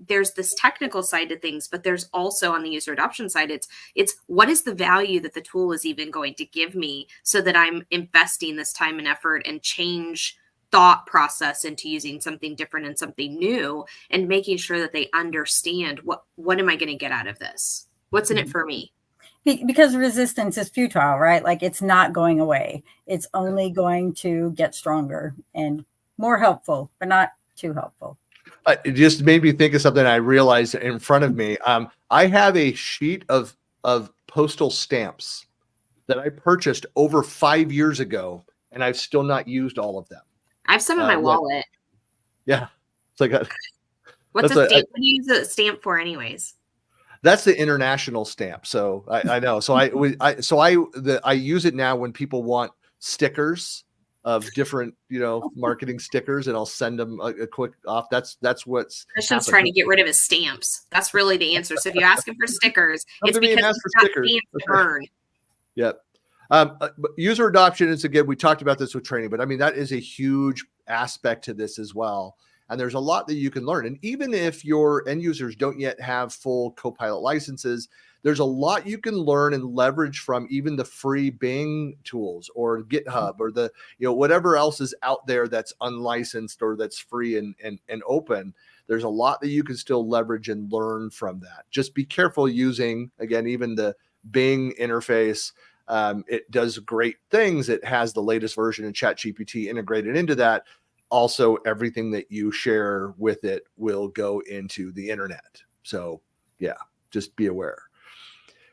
there's this technical side to things, but there's also on the user adoption side, it's what is the value that the tool is even going to give me so that I'm investing this time and effort and change thought process into using something different and something new, and making sure that they understand what am I going to get out of this? What's in it for me? Because resistance is futile, right? Like it's not going away. It's only going to get stronger and more helpful, but not too helpful. It just made me think of something I realized in front of me. I have a sheet of postal stamps that I purchased over 5 years ago, and I've still not used all of them. I have some in my wallet. Yeah. It's like what's a stamp? What do you use a stamp for anyways? That's the international stamp. So I know. So I use it now when people want stickers of different, marketing stickers, and I'll send them a quick off. That's what's Christian's trying to get rid of his stamps. That's really the answer. So if you ask him for stickers, it's because he's got stamps to burn. Yep. But user adoption is, again, we talked about this with training, but I mean, that is a huge aspect to this as well. And there's a lot that you can learn. And even if your end users don't yet have full Copilot licenses, there's a lot you can learn and leverage from even the free Bing tools or GitHub or the, whatever else is out there that's unlicensed or that's free and open. There's a lot that you can still leverage and learn from that. Just be careful using, again, even the Bing interface. It does great things. It has the latest version of ChatGPT integrated into that. Also, everything that you share with it will go into the internet. So yeah, just be aware.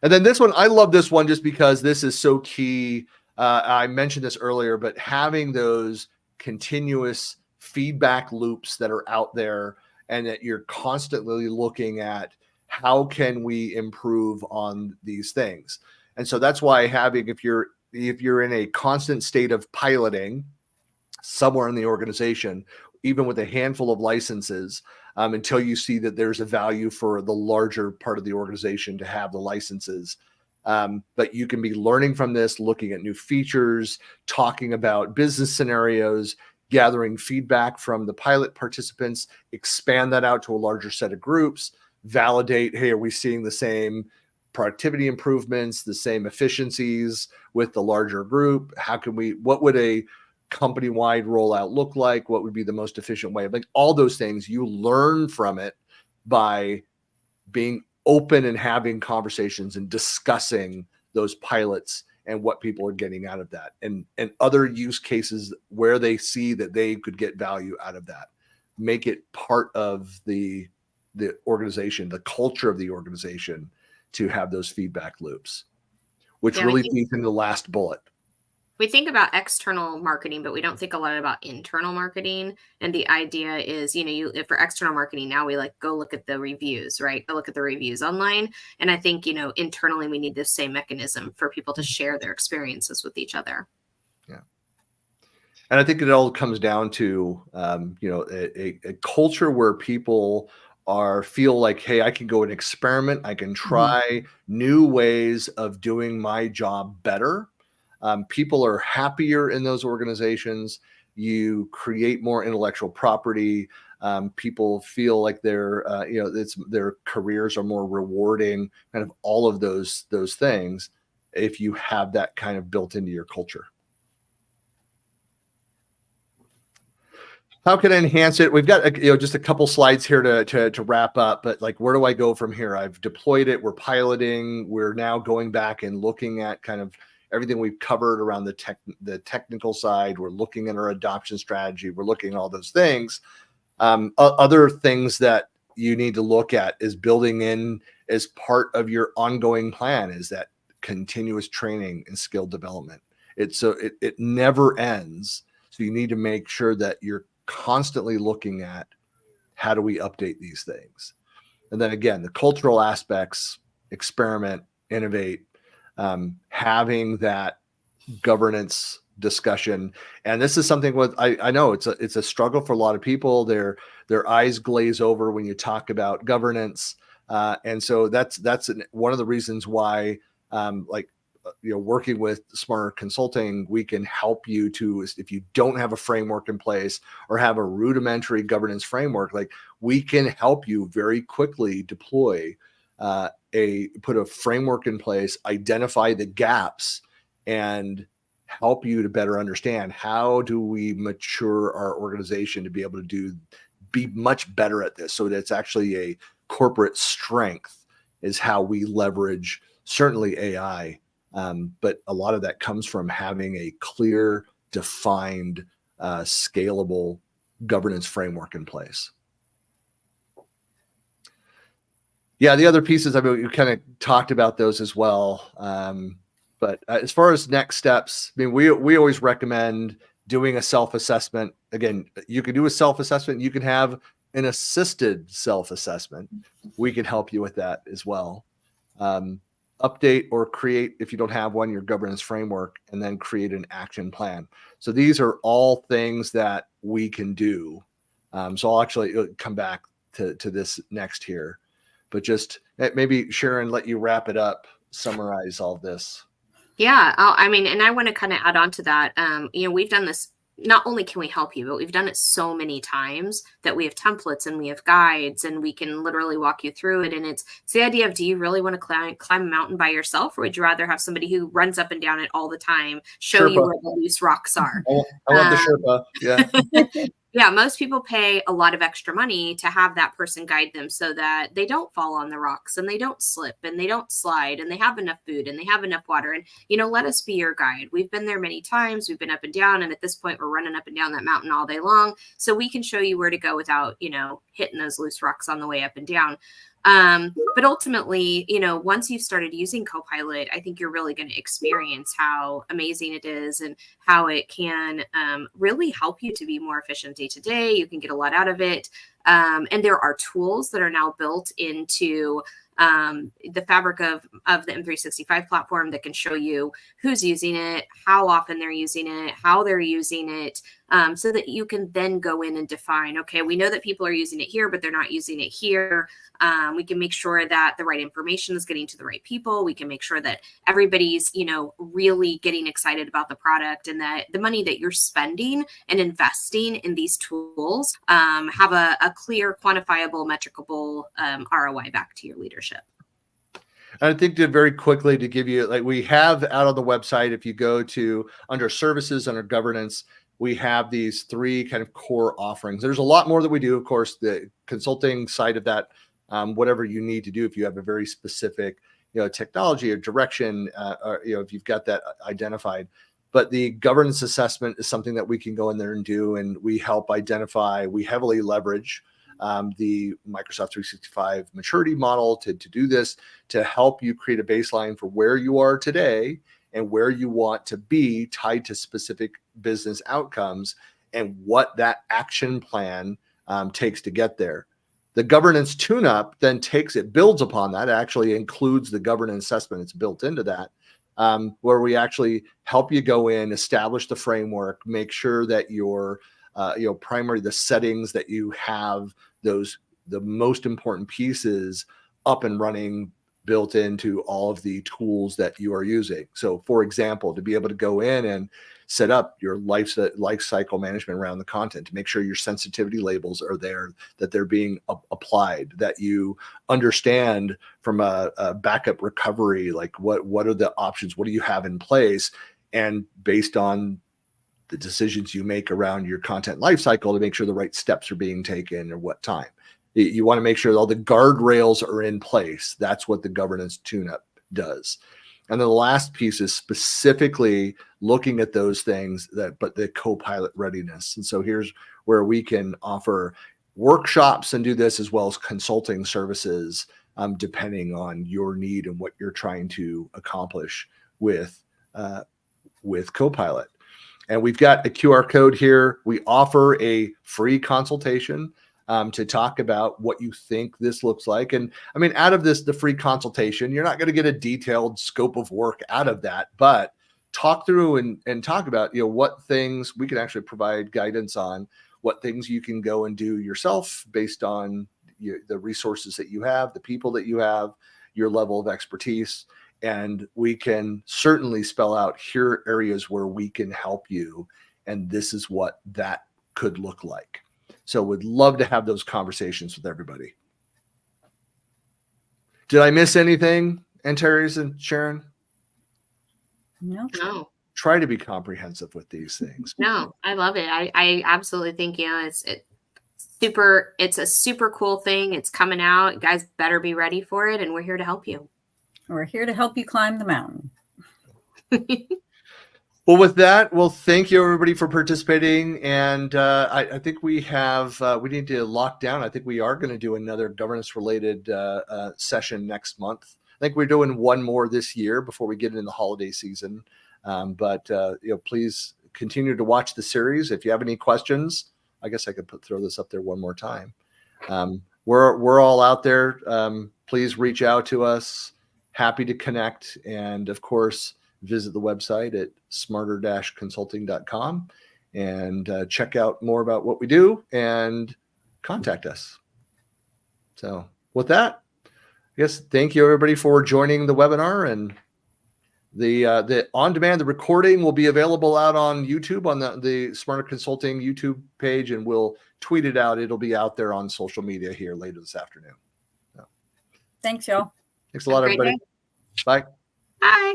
And then this one, I love this one just because this is so key. I mentioned this earlier, but having those continuous feedback loops that are out there, and that you're constantly looking at how can we improve on these things. And so that's why having, if you're in a constant state of piloting somewhere in the organization, even with a handful of licenses, until you see that there's a value for the larger part of the organization to have the licenses. But you can be learning from this, looking at new features, talking about business scenarios, gathering feedback from the pilot participants, expand that out to a larger set of groups, validate, hey, are we seeing the same productivity improvements, the same efficiencies with the larger group? What would a company-wide rollout look like? What would be the most efficient way? Like all those things, you learn from it by being open and having conversations and discussing those pilots and what people are getting out of that, and other use cases where they see that they could get value out of that. Make it part of the organization, the culture of the organization, to have those feedback loops, which really feeds into the last bullet. We think about external marketing, but we don't think a lot about internal marketing. And the idea is, if for external marketing, now we go look at the reviews, right? Go look at the reviews online. And I think, internally, we need this same mechanism for people to share their experiences with each other. Yeah. And I think it all comes down to, a culture where people feel like, hey, I can go and experiment. I can try new ways of doing my job better. People are happier in those organizations. You create more intellectual property. People feel like their careers are more rewarding. Kind of all of those things, if you have that kind of built into your culture. How can I enhance it? We've got just a couple slides here to wrap up, but where do I go from here? I've deployed it. We're piloting. We're now going back and looking at kind of everything we've covered around the technical side. We're looking at our adoption strategy. We're looking at all those things. Other things that you need to look at is building in as part of your ongoing plan is that continuous training and skill development. It never ends. So you need to make sure that you're constantly looking at how do we update these things. And then again, the cultural aspects, experiment, innovate, having that governance discussion. And this is something I know it's a struggle for a lot of people. Their eyes glaze over when you talk about governance. And so that's one of the reasons why, working with Smarter Consulting, we can help you if you don't have a framework in place or have a rudimentary governance framework, we can help you very quickly deploy put a framework in place, identify the gaps, and help you to better understand how do we mature our organization to be able to be much better at this. So that's actually a corporate strength is how we leverage certainly AI. But a lot of that comes from having a clear, defined, scalable governance framework in place. Yeah, the other pieces, you kind of talked about those as well. But as far as next steps, we always recommend doing a self-assessment. Again, you can do a self-assessment. You can have an assisted self-assessment. We can help you with that as well. Update or create, if you don't have one, your governance framework, and then create an action plan. So these are all things that we can do. So I'll actually come back to this next here. But just maybe Sharon, let you wrap it up, summarize all this. Yeah, and I want to kind of add on to that. We've done this. Not only can we help you, but we've done it so many times that we have templates and we have guides and we can literally walk you through it. And it's the idea of, do you really want to climb a mountain by yourself, or would you rather have somebody who runs up and down it all the time, show Sherpa. You where the loose rocks are? I want the Sherpa. Yeah. Yeah, most people pay a lot of extra money to have that person guide them so that they don't fall on the rocks and they don't slip and they don't slide and they have enough food and they have enough water. And, let us be your guide. We've been there many times. We've been up and down. And at this point, we're running up and down that mountain all day long. So we can show you where to go without, hitting those loose rocks on the way up and down. But ultimately, once you've started using Copilot, I think you're really going to experience how amazing it is and how it can really help you to be more efficient day to day. You can get a lot out of it. And there are tools that are now built into the fabric of the M365 platform that can show you who's using it, how often they're using it, how they're using it, so that you can then go in and define, okay, we know that people are using it here, but they're not using it here. We can make sure that the right information is getting to the right people. We can make sure that everybody's, really getting excited about the product, and that the money that you're spending and investing in these tools have a clear, quantifiable, metricable ROI back to your leadership. And I think very quickly to give you, like we have out on the website, if you go to under services, under governance, we have these 3 kind of core offerings. There's a lot more that we do, of course, the consulting side of that, whatever you need to do, if you have a very specific, technology or direction, or, if you've got that identified. But the governance assessment is something that we can go in there and do, and we help identify, we heavily leverage the Microsoft 365 maturity model to do this, to help you create a baseline for where you are today and where you want to be, tied to specific business outcomes and what that action plan takes to get there. The governance tune-up then builds upon that, actually includes the governance assessment. It's built into that, where we actually help you go in, establish the framework, make sure that your primary, the settings that you have, the most important pieces up and running, built into all of the tools that you are using. So for example, to be able to go in and set up your life cycle management around the content, to make sure your sensitivity labels are there, that they're being applied, that you understand from a backup recovery, like what are the options, what do you have in place, and based on the decisions you make around your content lifecycle, to make sure the right steps are being taken or what time. You want to make sure that all the guardrails are in place. That's what the governance tune-up does. And then the last piece is specifically looking at those things, but the Copilot readiness. And so here's where we can offer workshops and do this, as well as consulting services, depending on your need and what you're trying to accomplish with Copilot. And we've got a QR code here. We offer a free consultation to talk about what you think this looks like. And I mean, out of this, the free consultation, you're not going to get a detailed scope of work out of that, but talk through and talk about, what things we can actually provide guidance on, what things you can go and do yourself based on the resources that you have, the people that you have, your level of expertise. And we can certainly spell out here areas where we can help you. And this is what that could look like. So would love to have those conversations with everybody. Did I miss anything, Antares and Sharon? No. Try to be comprehensive with these things. No, I love it. I absolutely think, it's a super cool thing. It's coming out. You guys better be ready for it. And we're here to help you. We're here to help you climb the mountain. Well, with that, thank you everybody for participating. And I think we need to lock down. I think we are going to do another governance related session next month. I think we're doing one more this year before we get into the holiday season. But please continue to watch the series. If you have any questions, I guess I could throw this up there one more time. We're all out there. Please reach out to us. Happy to connect. And of course, visit the website at smarter-consulting.com and check out more about what we do and contact us. So with that, I guess thank you everybody for joining the webinar, and the on-demand, the recording will be available out on YouTube on the Smarter Consulting YouTube page, and we'll tweet it out. It'll be out there on social media here later this afternoon. So. Thanks, y'all. Thanks a lot, everybody. Bye. Bye.